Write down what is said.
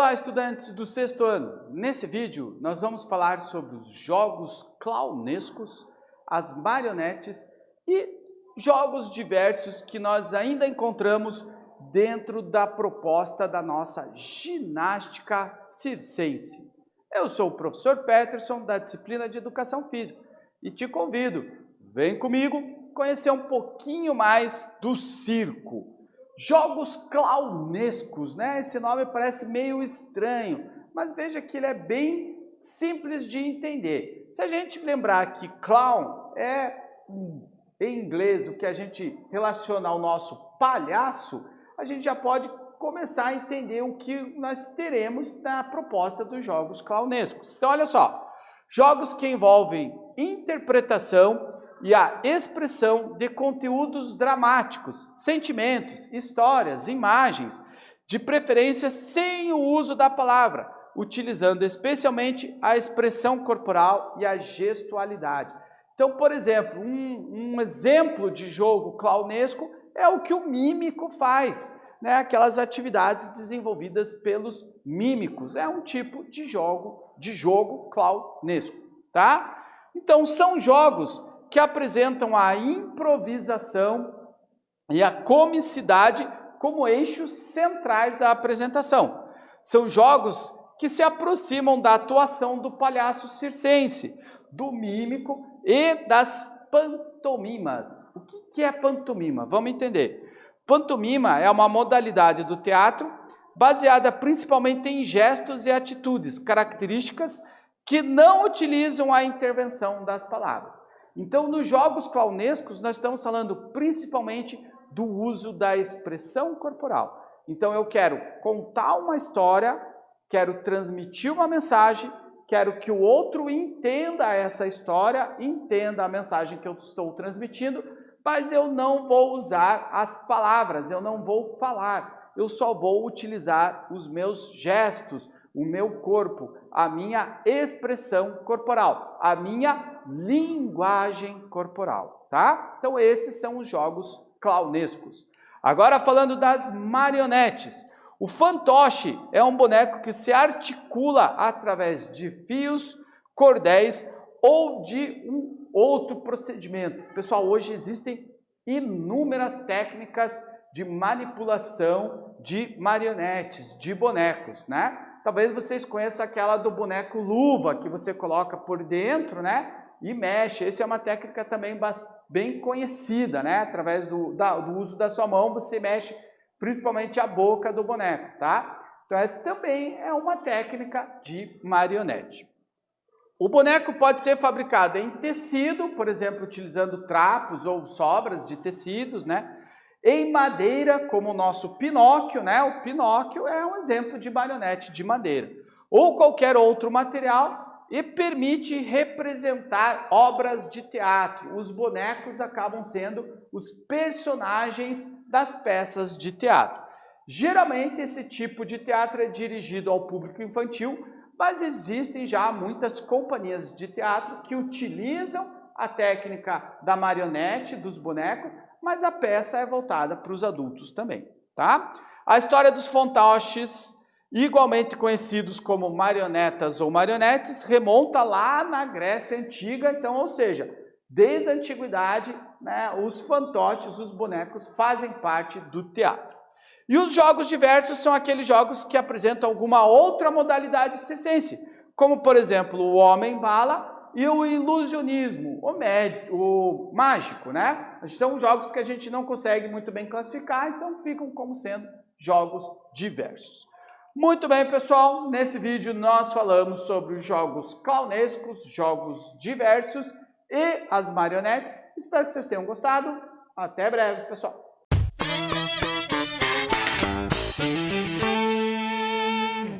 Olá, estudantes do sexto ano! Nesse vídeo, nós vamos falar sobre os jogos clownescos, as marionetes e jogos diversos que nós ainda encontramos dentro da proposta da nossa ginástica circense. Eu sou o professor Peterson, da disciplina de Educação Física, e te convido, vem comigo conhecer um pouquinho mais do circo. Jogos clownescos, né? Esse nome parece meio estranho, mas veja que ele é bem simples de entender. Se a gente lembrar que clown é, em inglês, o que a gente relaciona ao nosso palhaço, a gente já pode começar a entender o que nós teremos na proposta dos jogos clownescos. Então, olha só, jogos que envolvem interpretação e a expressão de conteúdos dramáticos, sentimentos, histórias, imagens, de preferência sem o uso da palavra, utilizando especialmente a expressão corporal e a gestualidade. Então, por exemplo, um exemplo de jogo clownesco é o que o mímico faz, né? Aquelas atividades desenvolvidas pelos mímicos. É um tipo de jogo clownesco, tá? Então, são jogos que apresentam a improvisação e a comicidade como eixos centrais da apresentação. São jogos que se aproximam da atuação do palhaço circense, do mímico e das pantomimas. O que é pantomima? Vamos entender. Pantomima é uma modalidade do teatro baseada principalmente em gestos e atitudes características que não utilizam a intervenção das palavras. Então, nos jogos clownescos, nós estamos falando principalmente do uso da expressão corporal. Então, eu quero contar uma história, quero transmitir uma mensagem, quero que o outro entenda essa história, entenda a mensagem que eu estou transmitindo, mas eu não vou usar as palavras, eu não vou falar, eu só vou utilizar os meus gestos, o meu corpo, a minha expressão corporal, a minha linguagem corporal, tá? Então esses são os jogos clownescos. Agora falando das marionetes. O fantoche é um boneco que se articula através de fios, cordéis ou de um outro procedimento. Pessoal, hoje existem inúmeras técnicas de manipulação de marionetes, de bonecos, né? Talvez vocês conheçam aquela do boneco luva, que você coloca por dentro, né? E mexe. Essa é uma técnica também bem conhecida, né? Através do uso da sua mão, você mexe principalmente a boca do boneco, tá? Então essa também é uma técnica de marionete. O boneco pode ser fabricado em tecido, por exemplo, utilizando trapos ou sobras de tecidos, né? Em madeira, como o nosso Pinóquio, né? O Pinóquio é um exemplo de marionete de madeira. Ou qualquer outro material e permite representar obras de teatro. Os bonecos acabam sendo os personagens das peças de teatro. Geralmente esse tipo de teatro é dirigido ao público infantil, mas existem já muitas companhias de teatro que utilizam a técnica da marionete, dos bonecos, mas a peça é voltada para os adultos também, tá? A história dos fantoches, igualmente conhecidos como marionetas ou marionetes, remonta lá na Grécia Antiga, então, ou seja, desde a Antiguidade, né, os fantoches, os bonecos, fazem parte do teatro. E os jogos diversos são aqueles jogos que apresentam alguma outra modalidade circense, como, por exemplo, o homem-bala e o ilusionismo, o mágico, né? São jogos que a gente não consegue muito bem classificar, então ficam como sendo jogos diversos. Muito bem, pessoal, nesse vídeo nós falamos sobre os jogos clownescos, jogos diversos e as marionetes. Espero que vocês tenham gostado. Até breve, pessoal.